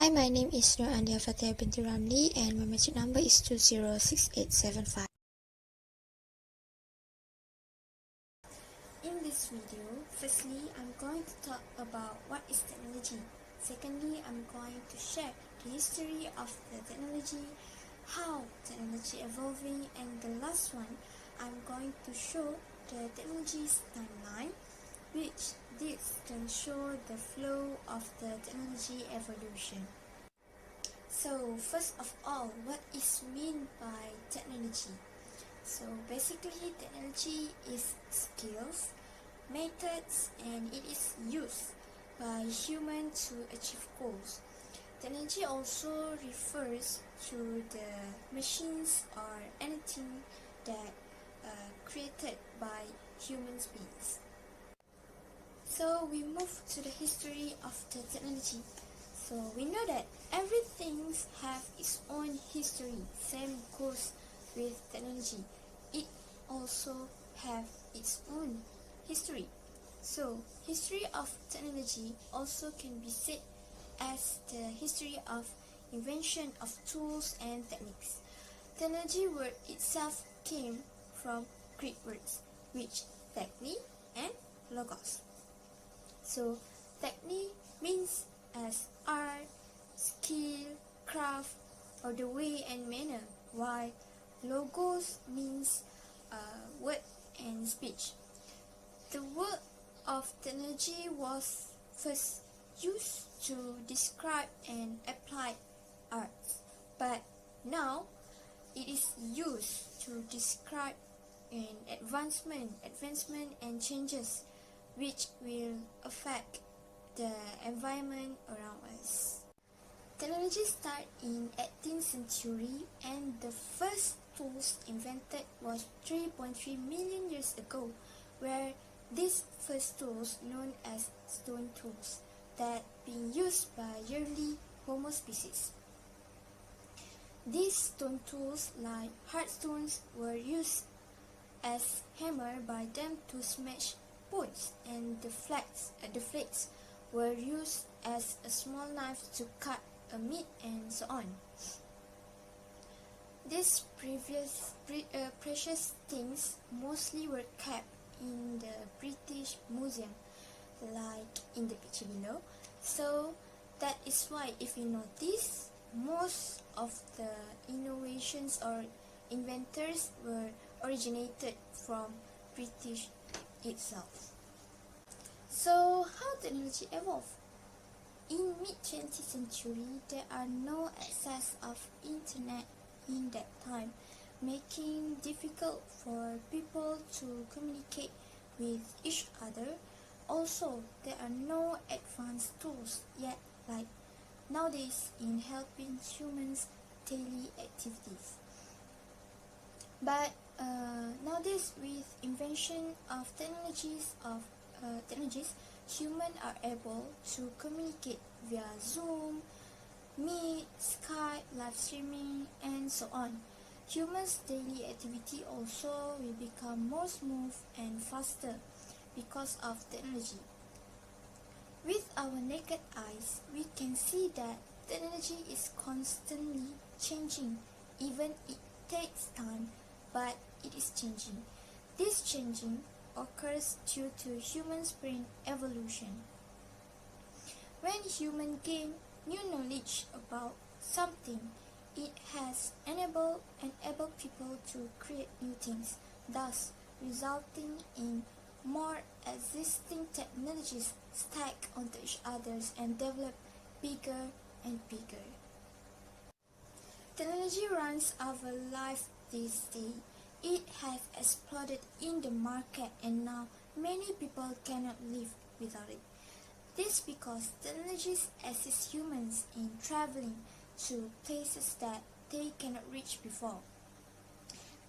Hi, my name is ALIA FATIHAH binti RAMLEE and my MATRIC number is 206875. In this video, firstly, I'm going to talk about what is technology. Secondly, I'm going to share the history of the technology, how technology evolving, and the last one, I'm going to show the technology's timeline, which this can show the flow of the technology evolution. So first of all, what is meant by technology? So basically, technology is skills, methods, and it is used by humans to achieve goals. Technology also refers to the machines or anything that created by human beings. So we move to the history of the technology. So we know that everything have its own history. Same goes with technology. It also have its own history. So history of technology also can be said as the history of invention of tools and techniques. Technology word itself came from Greek words, which techne and logos. So techne means as art, skill, craft, or the way and manner, while logos means word and speech. The word of technology was first used to describe and apply arts, but now it is used to describe an advancement and changes which will affect the environment around us. Technology started in 18th century and the first tools invented was 3.3 million years ago, where these first tools known as stone tools that being used by early Homo species. These stone tools like hard stones were used as hammer by them to smash bones, and the flakes were used as a small knife to cut a meat and so on. These precious things mostly were kept in the British Museum, like in the picture below. So that is why, if you notice, most of the innovations or inventors were originated from British itself. So how technology evolved? In mid-20th century, there are no access of internet in that time, making difficult for people to communicate with each other. Also, there are no advanced tools yet like nowadays in helping humans' daily activities. But nowadays, with invention of technologies, humans are able to communicate via Zoom, Meet, Skype, live streaming, and so on. Humans' daily activity also will become more smooth and faster because of technology. With our naked eyes, we can see that technology is constantly changing. Even it takes time, but it is changing. This changing occurs due to human brain evolution. When humans gain new knowledge about something, it has enabled people to create new things, thus resulting in more existing technologies stack onto each other and develop bigger and bigger. Technology runs our life this day. It has exploded in the market and now many people cannot live without it. This because technologies assist humans in traveling to places that they cannot reach before.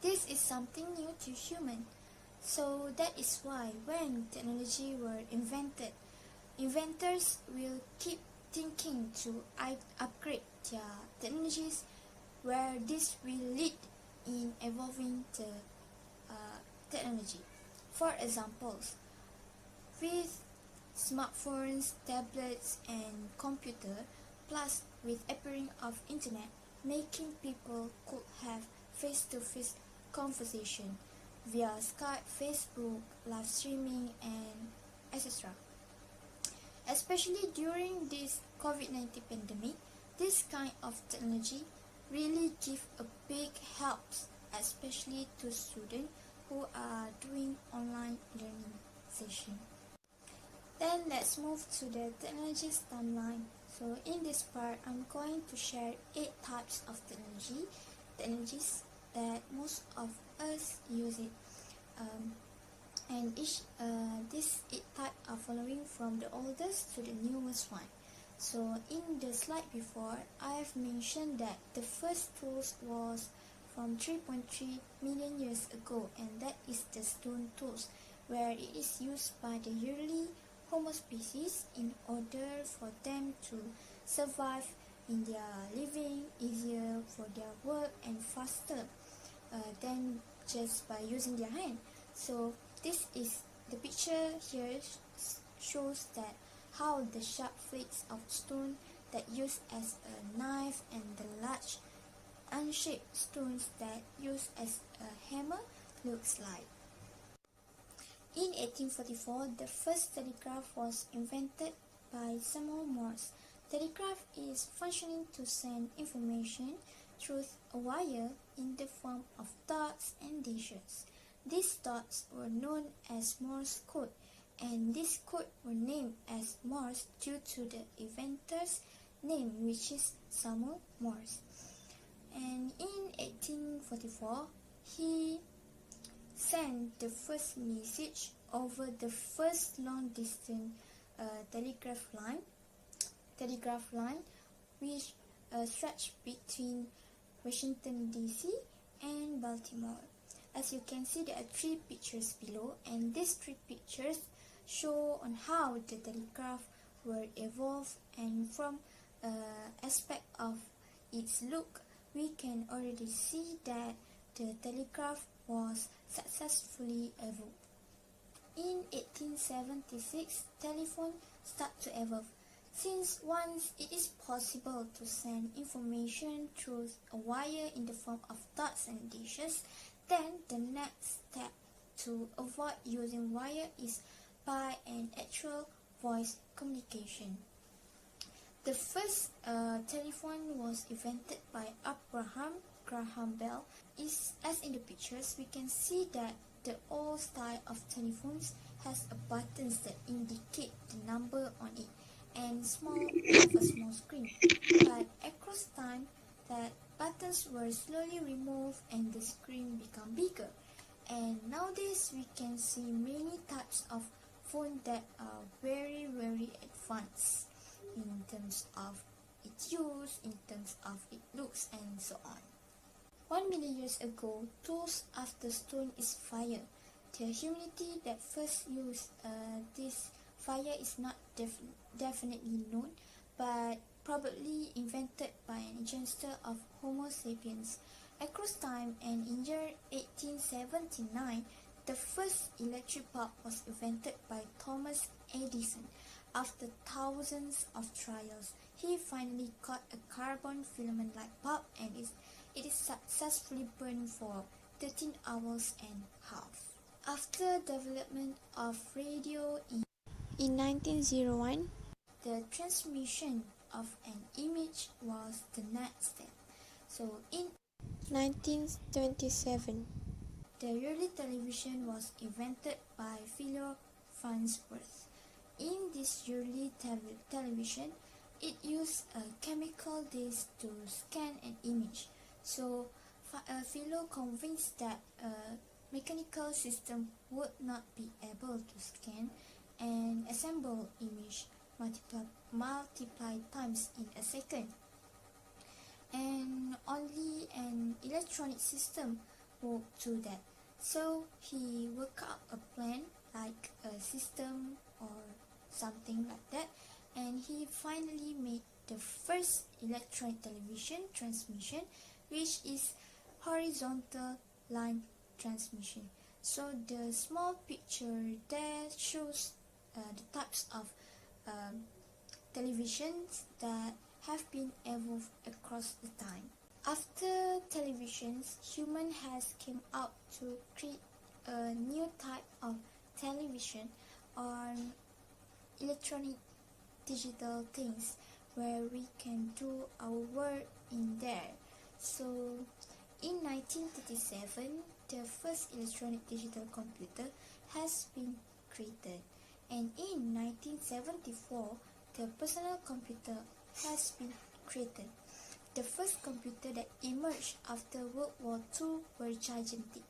This is something new to humans. So that is why when technology were invented, inventors will keep thinking to upgrade their technologies, where this will lead in evolving the technology. For examples, with smartphones, tablets, and computer, Plus, with appearing of internet, making people could have face-to-face conversation via Skype, Facebook, live streaming, and etc. Especially during this COVID-19 pandemic, this kind of technology really give a big help, especially to students who are doing online learning session. Then let's move to the technologies timeline. So in this part, I'm going to share 8 types of technologies that most of us use it. And these 8 types are following from the oldest to the newest one. So in the slide before, I have mentioned that the first tools was from 3.3 million years ago, and that is the stone tools, where it is used by the early Homo species in order for them to survive in their living, easier for their work, and faster than just by using their hand. So this is the picture here shows that how the sharp flakes of stone that used as a knife and the large unshaped stones that used as a hammer looks like. In 1844, the first telegraph was invented by Samuel Morse. Telegraph is functioning to send information through a wire in the form of dots and dashes. These dots were known as Morse code, and this code were named as Morse due to the inventor's name, which is Samuel Morse. And in 1844, he sent the first message over the first long-distance telegraph line, which stretched between Washington D.C. and Baltimore. As you can see, there are 3 pictures below, and these 3 pictures show on how the telegraph were evolved, and from aspect of its look, we can already see that the telegraph was successfully evolved. In 1876, telephone started to evolve. Since once it is possible to send information through a wire in the form of dots and dashes, then the next step to avoid using wire is by an actual voice communication. The first telephone was invented by Abraham Graham Bell. As in the pictures, we can see that the old style of telephones has a buttons that indicate the number on it and have a small screen. But across time, that buttons were slowly removed and the screen become bigger. And nowadays we can see many types of phone that are very advanced in terms of its use, in terms of its looks, and so on. 1 million years ago, tools after stone is fire. The humanity that first used this fire is not definitely known, but probably invented by an ancestor of Homo sapiens. Across time, and in year 1879, the first electric bulb was invented by Thomas Edison. After thousands of trials, he finally got a carbon filament light bulb, and it is successfully burned for 13 hours and a half. After development of radio in 1901, the transmission of an image was the next step. So in 1927, the early television was invented by Philo Farnsworth. In this early television, it used a chemical disc to scan an image. So Philo convinced that a mechanical system would not be able to scan and assemble image multiply times in a second, and only an electronic system would do that. So he worked out a plan like a system or something like that, and he finally made the first electronic television transmission, which is horizontal line transmission. So the small picture there shows the types of televisions that have been evolved across the time. After televisions, human has came out to create a new type of television or electronic digital things where we can do our work in there. So in 1937, the first electronic digital computer has been created, and in 1974, the personal computer has been created. The first computer that emerged after World War II were gigantic,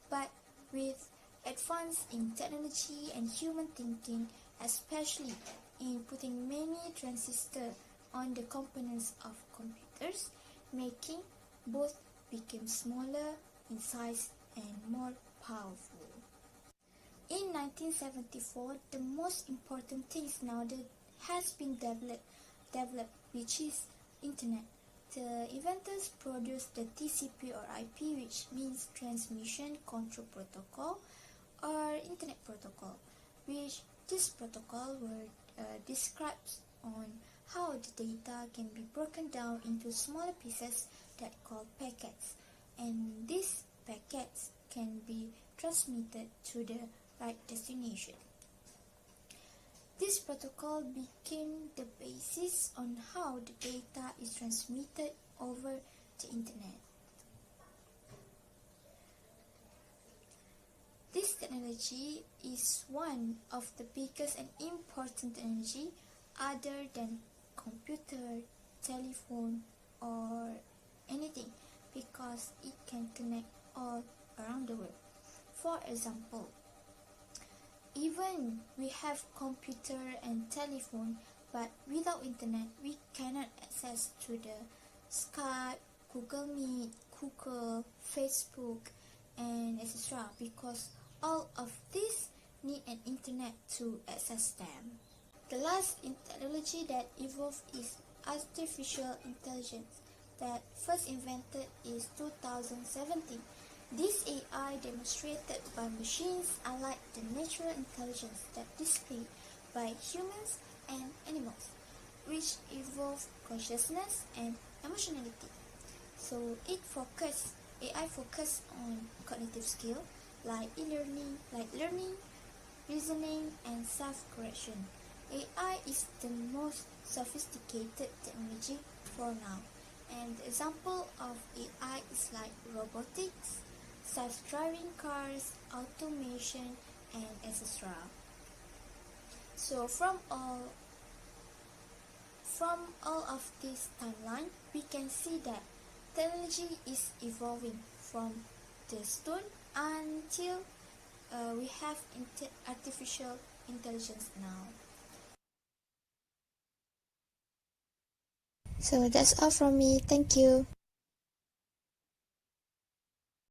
but with advance in technology and human thinking, especially in putting many transistors on the components of computers, making both became smaller in size and more powerful. In 1974, the most important things now that has been developed, which is Internet. The inventors produced the TCP or IP, which means Transmission Control Protocol, or Internet Protocol, which this protocol describes on how the data can be broken down into smaller pieces that called packets, and these packets can be transmitted to the right destination. This protocol became the basis on how the data is transmitted over the Internet. This technology is one of the biggest and important technology other than computer, telephone, or anything, because it can connect all around the world. For example, even we have computer and telephone, but without internet we cannot access to the Skype, Google Meet, Google, Facebook, and etc. because all of these need an internet to access them. The last technology that evolved is artificial intelligence, that first invented is 2017. This AI demonstrated by machines unlike the natural intelligence that displayed by humans and animals, which evolve consciousness and emotionality. So AI focus on cognitive skill like learning, reasoning, and self-correction. AI is the most sophisticated technology for now, and the example of AI is like robotics, self-driving cars, automation, and etc. So from all of this timeline, we can see that technology is evolving from the stone until we have artificial intelligence now. So that's all from me. Thank you.